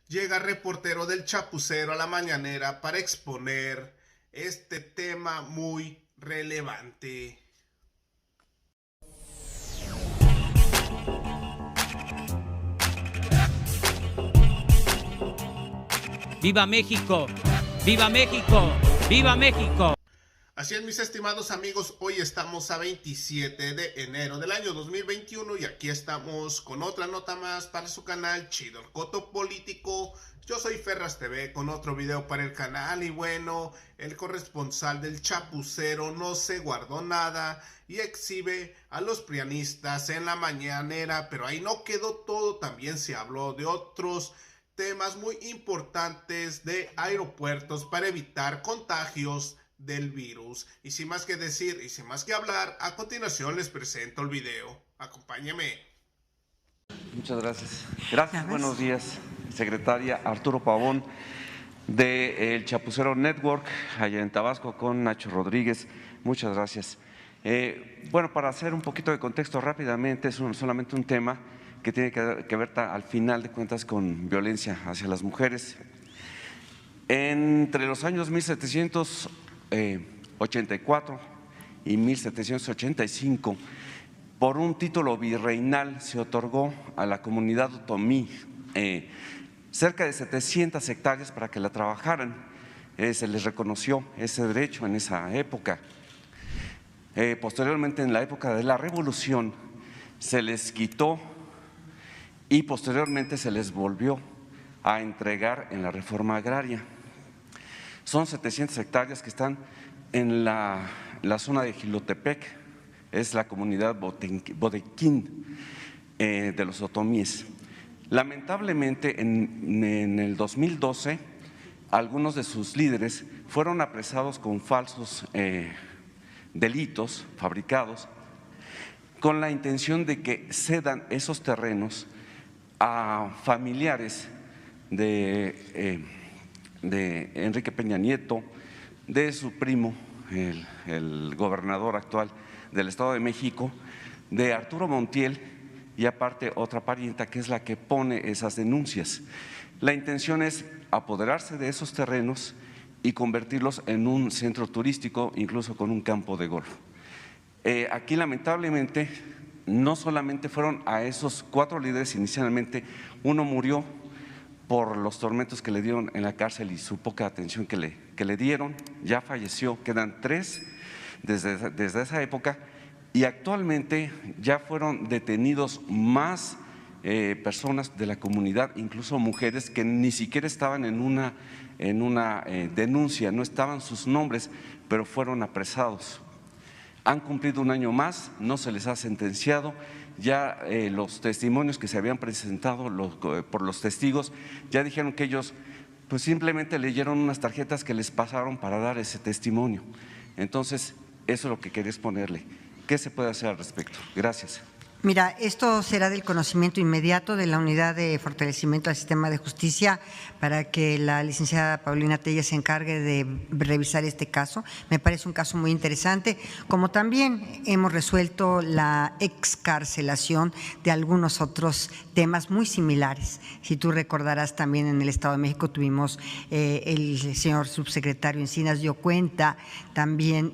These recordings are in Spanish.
Llega reportero del Chapucero a la mañanera para exponer este tema muy relevante. ¡Viva México! ¡Viva México! ¡Viva México! Así es, mis estimados amigos, hoy estamos a 27 de enero del año 2021 y aquí estamos con otra nota más para su canal Chido el Coto Político. Yo soy Ferras TV con otro video para el canal y bueno, el corresponsal del Chapucero no se guardó nada y exhibe a los prianistas en la mañanera, pero ahí no quedó todo, también se habló de otros temas muy importantes de aeropuertos para evitar contagios del virus. Y sin más que decir y sin más que hablar, a continuación les presento el video. Acompáñeme. Muchas gracias. Gracias, buenos días, secretaria. Arturo Pavón, de El Chapucero Network, allá en Tabasco, con Nacho Rodríguez. Muchas gracias. Bueno, para hacer un poquito de contexto rápidamente, es solamente un tema que tiene que ver al final de cuentas con violencia hacia las mujeres. Entre los años 1784 y 1785, por un título virreinal se otorgó a la comunidad otomí cerca de 700 hectáreas para que la trabajaran. Se les reconoció ese derecho en esa época. Posteriormente, en la época de la Revolución, se les quitó y posteriormente se les volvió a entregar en la reforma agraria. Son 700 hectáreas que están en la zona de Jilotepec, es la comunidad bodequín de los otomíes. Lamentablemente, en el 2012, algunos de sus líderes fueron apresados con falsos delitos fabricados con la intención de que cedan esos terrenos a familiares de Enrique Peña Nieto, de su primo, el gobernador actual del Estado de México, de Arturo Montiel y aparte otra parienta que es la que pone esas denuncias. La intención es apoderarse de esos terrenos y convertirlos en un centro turístico, incluso con un campo de golf. Aquí lamentablemente no solamente fueron a esos 4 líderes inicialmente, uno murió por los tormentos que le dieron en la cárcel y su poca atención que le dieron, ya falleció, quedan 3 desde esa época y actualmente ya fueron detenidos más personas de la comunidad, incluso mujeres que ni siquiera estaban en una denuncia, no estaban sus nombres, pero fueron apresados. Han cumplido un año más, no se les ha sentenciado, ya los testimonios que se habían presentado por los testigos ya dijeron que ellos pues simplemente leyeron unas tarjetas que les pasaron para dar ese testimonio. Entonces, eso es lo que quería exponerle. ¿Qué se puede hacer al respecto? Gracias. Mira, esto será del conocimiento inmediato de la Unidad de Fortalecimiento al Sistema de Justicia para que la licenciada Paulina Tella se encargue de revisar este caso. Me parece un caso muy interesante, como también hemos resuelto la excarcelación de algunos otros temas muy similares. Si tú recordarás, también en el Estado de México tuvimos el señor subsecretario Encinas dio cuenta también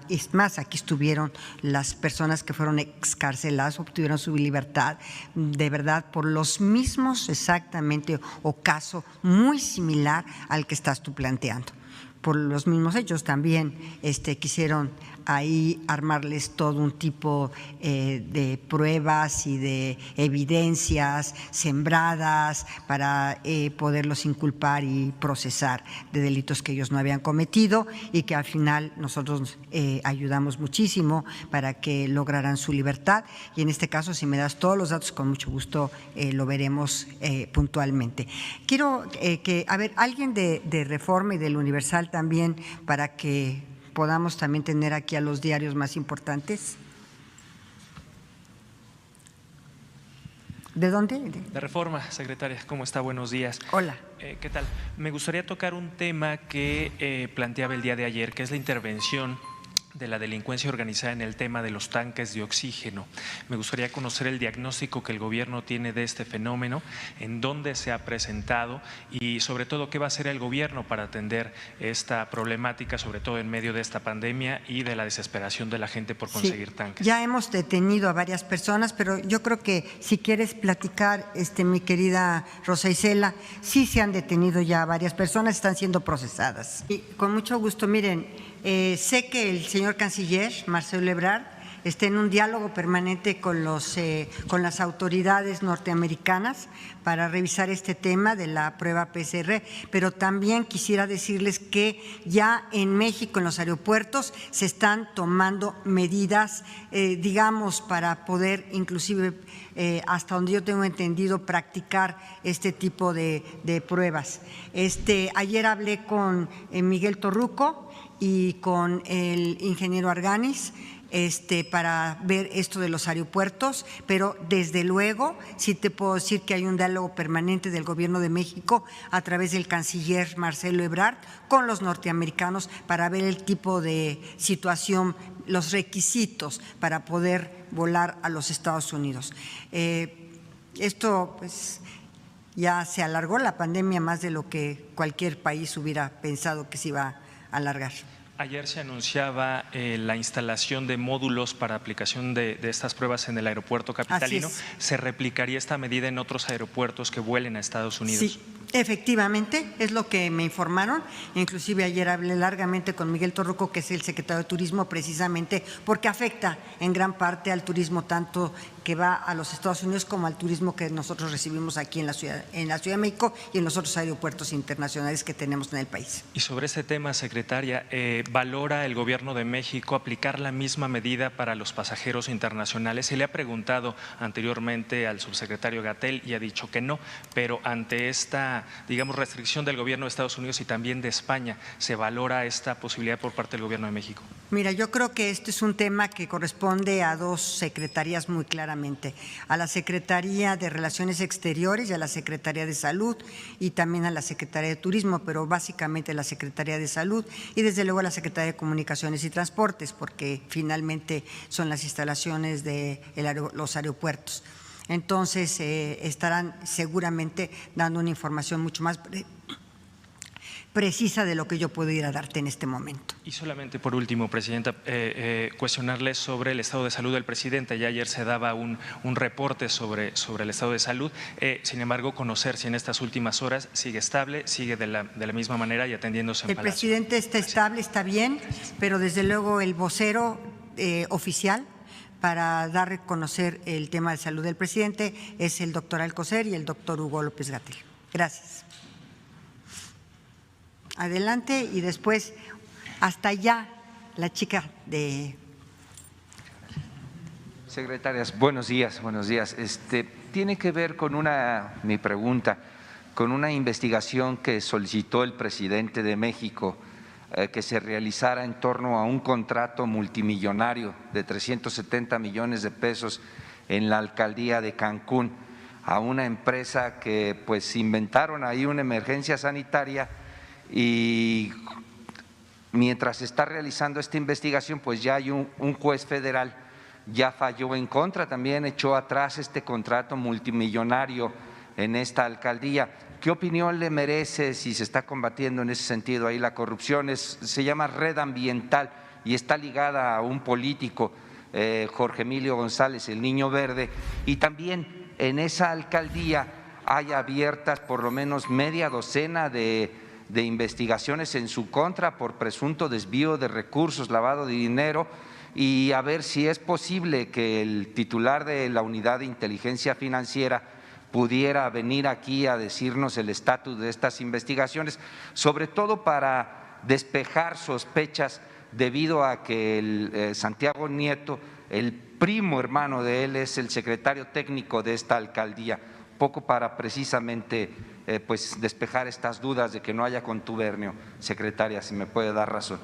es más, aquí estuvieron las personas que fueron excarceladas, obtuvieron su libertad, de verdad, por los mismos exactamente o caso muy similar al que estás tú planteando. Por los mismos hechos también quisieron ahí armarles todo un tipo de pruebas y de evidencias sembradas para poderlos inculpar y procesar de delitos que ellos no habían cometido y que al final nosotros ayudamos muchísimo para que lograran su libertad. Y en este caso, si me das todos los datos, con mucho gusto lo veremos puntualmente. Quiero alguien de Reforma y del Universal también, para que podamos también tener aquí a los diarios más importantes. ¿De dónde? De Reforma, secretaria. ¿Cómo está? Buenos días. Hola. ¿Qué tal? Me gustaría tocar un tema que planteaba el día de ayer, que es la intervención de la delincuencia organizada en el tema de los tanques de oxígeno. Me gustaría conocer el diagnóstico que el gobierno tiene de este fenómeno, en dónde se ha presentado y sobre todo qué va a hacer el gobierno para atender esta problemática, sobre todo en medio de esta pandemia y de la desesperación de la gente por conseguir tanques. Ya hemos detenido a varias personas, pero yo creo que si quieres platicar, mi querida Rosa Isela, sí se han detenido ya varias personas, están siendo procesadas. Y con mucho gusto, miren, sé que el señor canciller Marcelo Ebrard está en un diálogo permanente con las autoridades norteamericanas para revisar este tema de la prueba PCR, pero también quisiera decirles que ya en México, en los aeropuertos, se están tomando medidas, digamos, para poder inclusive, hasta donde yo tengo entendido, practicar este tipo de pruebas. Ayer hablé con Miguel Torruco y con el ingeniero Arganis para ver esto de los aeropuertos, pero desde luego sí te puedo decir que hay un diálogo permanente del Gobierno de México a través del canciller Marcelo Ebrard con los norteamericanos para ver el tipo de situación, los requisitos para poder volar a los Estados Unidos. Esto pues ya se alargó la pandemia más de lo que cualquier país hubiera pensado que se iba a alargar. Ayer se anunciaba la instalación de módulos para aplicación de estas pruebas en el aeropuerto capitalino. ¿Se replicaría esta medida en otros aeropuertos que vuelen a Estados Unidos? Sí, efectivamente, es lo que me informaron. Inclusive ayer hablé largamente con Miguel Torruco, que es el secretario de Turismo, precisamente porque afecta en gran parte al turismo tanto que va a los Estados Unidos como al turismo que nosotros recibimos aquí en la Ciudad de México y en los otros aeropuertos internacionales que tenemos en el país. Y sobre este tema, secretaria, ¿valora el Gobierno de México aplicar la misma medida para los pasajeros internacionales? Se le ha preguntado anteriormente al subsecretario Gatell y ha dicho que no, pero ante esta, digamos, restricción del Gobierno de Estados Unidos y también de España, ¿se valora esta posibilidad por parte del Gobierno de México? Mira, yo creo que este es un tema que corresponde a dos secretarías muy claramente, a la Secretaría de Relaciones Exteriores y a la Secretaría de Salud y también a la Secretaría de Turismo, pero básicamente la Secretaría de Salud y desde luego a la Secretaría de Comunicaciones y Transportes, porque finalmente son las instalaciones de los aeropuertos. Entonces estarán seguramente dando una información mucho más precisa de lo que yo puedo ir a darte en este momento. Y solamente por último, Presidenta, cuestionarle sobre el estado de salud del presidente. Ya ayer se daba un reporte sobre el estado de salud. Sin embargo, conocer si en estas últimas horas sigue estable, sigue de la misma manera y atendiéndose en Palacio. El presidente está estable, está bien, pero desde luego el vocero oficial para dar a conocer el tema de salud del presidente es el doctor Alcocer y el doctor Hugo López Gatell. Gracias. Adelante y después hasta allá la chica de… Secretarias, buenos días, buenos días. Tiene que ver con mi pregunta, con una investigación que solicitó el presidente de México que se realizara en torno a un contrato multimillonario de 370 millones de pesos en la alcaldía de Cancún a una empresa que pues inventaron ahí una emergencia sanitaria. Y mientras se está realizando esta investigación, pues ya hay un juez federal, ya falló en contra, también echó atrás este contrato multimillonario en esta alcaldía. ¿Qué opinión le merece si se está combatiendo en ese sentido ahí la corrupción? Se llama Red Ambiental y está ligada a un político, Jorge Emilio González, el Niño Verde, y también en esa alcaldía hay abiertas por lo menos media docena de investigaciones en su contra por presunto desvío de recursos, lavado de dinero, y a ver si es posible que el titular de la Unidad de Inteligencia Financiera pudiera venir aquí a decirnos el estatus de estas investigaciones, sobre todo para despejar sospechas debido a que Santiago Nieto, el primo hermano de él, es el secretario técnico de esta alcaldía, poco para precisamente pues despejar estas dudas de que no haya contubernio. Secretaria, si me puede dar razón.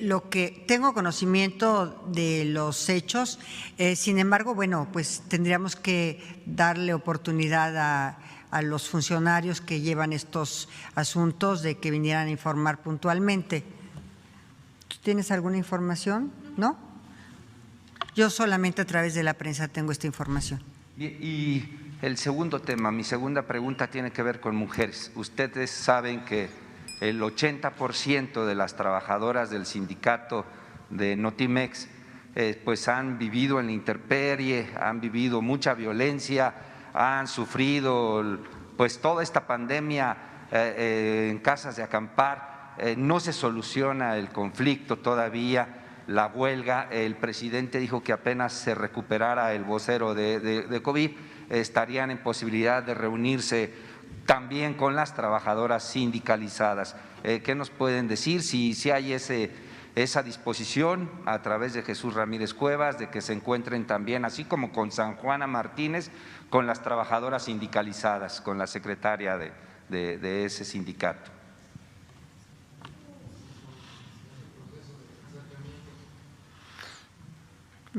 Lo que tengo conocimiento de los hechos, sin embargo, bueno, pues tendríamos que darle oportunidad a los funcionarios que llevan estos asuntos de que vinieran a informar puntualmente. tienes alguna información? ¿No? Yo solamente a través de la prensa tengo esta información. Y el segundo tema, mi segunda pregunta tiene que ver con mujeres. Ustedes saben que el 80% de las trabajadoras del sindicato de Notimex pues han vivido en la intemperie, han vivido mucha violencia, han sufrido pues toda esta pandemia en casas de acampar. No se soluciona el conflicto todavía, la huelga. El presidente dijo que apenas se recuperara el vocero de COVID, estarían en posibilidad de reunirse también con las trabajadoras sindicalizadas. ¿Qué nos pueden decir? Si hay esa disposición a través de Jesús Ramírez Cuevas de que se encuentren también, así como con San Juana Martínez, con las trabajadoras sindicalizadas, con la secretaria de ese sindicato.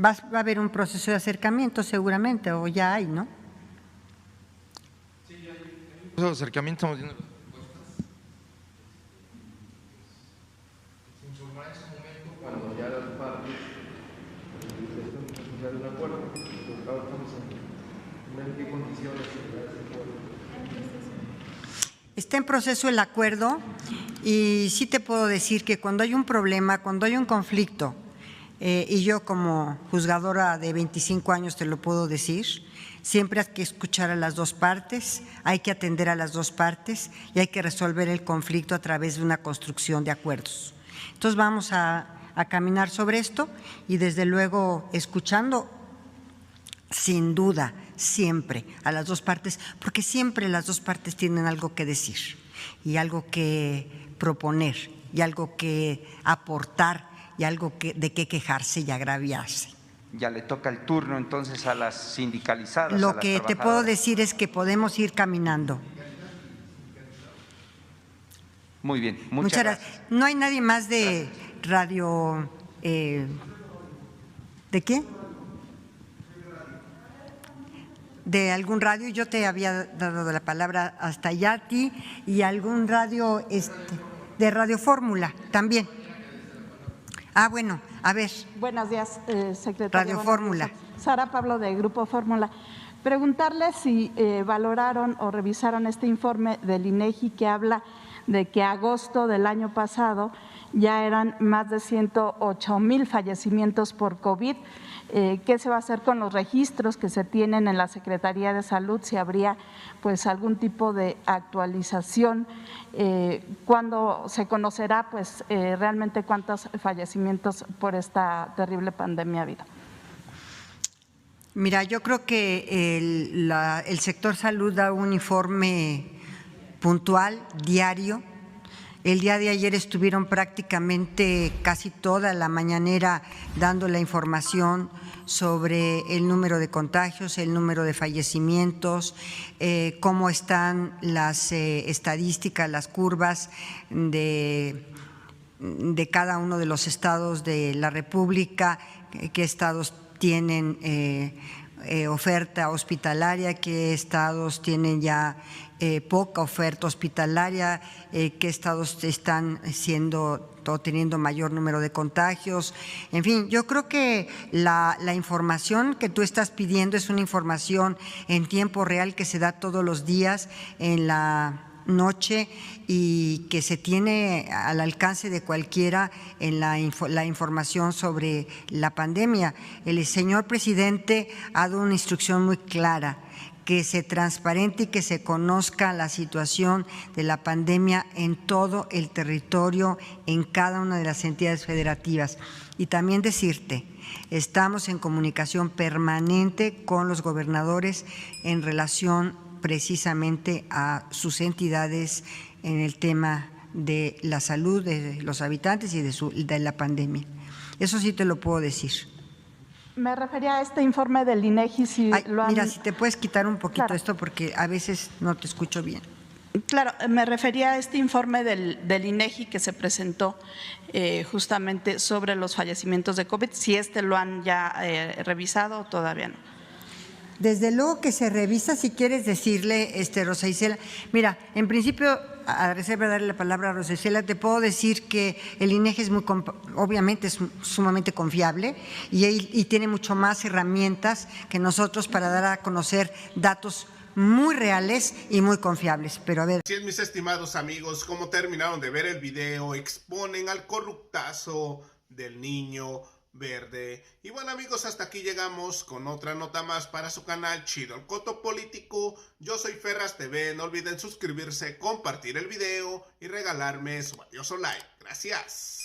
Va a haber un proceso de acercamiento seguramente, o ya hay, ¿no? Sí, hay un proceso de acercamiento, estamos viendo las propuestas. Se informará en su momento cuando ya las partes estén de un acuerdo, porque ahora estamos en ver qué condiciones se da ese acuerdo. Está en proceso el acuerdo y sí te puedo decir que cuando hay un problema, cuando hay un conflicto, y yo como juzgadora de 25 años te lo puedo decir, siempre hay que escuchar a las dos partes, hay que atender a las dos partes y hay que resolver el conflicto a través de una construcción de acuerdos. Entonces vamos a caminar sobre esto y desde luego escuchando sin duda siempre a las dos partes, porque siempre las dos partes tienen algo que decir y algo que proponer y algo que aportar y algo de qué quejarse y agraviarse. Ya le toca el turno entonces a las sindicalizadas. Lo que te puedo decir es que podemos ir caminando. Muy bien, muchas gracias. No hay nadie más de radio. ¿De qué? De algún radio. Yo te había dado la palabra hasta allá a ti y algún radio de Radio Fórmula también. Ah, bueno, a ver. Buenos días, secretaria. Radio Fórmula. Sara Pablo, de Grupo Fórmula. Preguntarle si valoraron o revisaron este informe del INEGI que habla de que agosto del año pasado ya eran más de 108,000 fallecimientos por COVID. ¿Qué se va a hacer con los registros que se tienen en la Secretaría de Salud? Si habría pues algún tipo de actualización, ¿cuándo se conocerá pues realmente cuántos fallecimientos por esta terrible pandemia ha habido? Mira, yo creo que el sector salud da un informe puntual, diario. El día de ayer estuvieron prácticamente casi toda la mañanera dando la información sobre el número de contagios, el número de fallecimientos, cómo están las estadísticas, las curvas de cada uno de los estados de la República, qué estados tienen oferta hospitalaria, qué estados tienen ya poca oferta hospitalaria, qué estados están teniendo mayor número de contagios. En fin, yo creo que la información que tú estás pidiendo es una información en tiempo real que se da todos los días en la noche y que se tiene al alcance de cualquiera en la información sobre la pandemia. El señor presidente ha dado una instrucción muy clara, que se transparente y que se conozca la situación de la pandemia en todo el territorio, en cada una de las entidades federativas. Y también decirte, estamos en comunicación permanente con los gobernadores en relación precisamente a sus entidades en el tema de la salud de los habitantes y de la pandemia. Eso sí te lo puedo decir. Me refería a este informe del INEGI. Mira, si te puedes quitar un poquito claro, esto porque a veces no te escucho bien. Claro, me refería a este informe del INEGI que se presentó justamente sobre los fallecimientos de COVID, si lo han ya revisado o todavía no. Desde luego que se revisa. Si quieres decirle, Rosa Isela, mira, en principio, a reserva de darle la palabra a Rosa Isela, te puedo decir que el INEGI es obviamente es sumamente confiable y tiene mucho más herramientas que nosotros para dar a conocer datos muy reales y muy confiables. Pero a ver. Así es, mis estimados amigos, como terminaron de ver el video, exponen al corruptazo del niño verde. Y bueno, amigos, hasta aquí llegamos con otra nota más para su canal Chido el Coto Político. Yo soy Ferras TV, no olviden suscribirse, compartir el video y regalarme su valioso like. Gracias.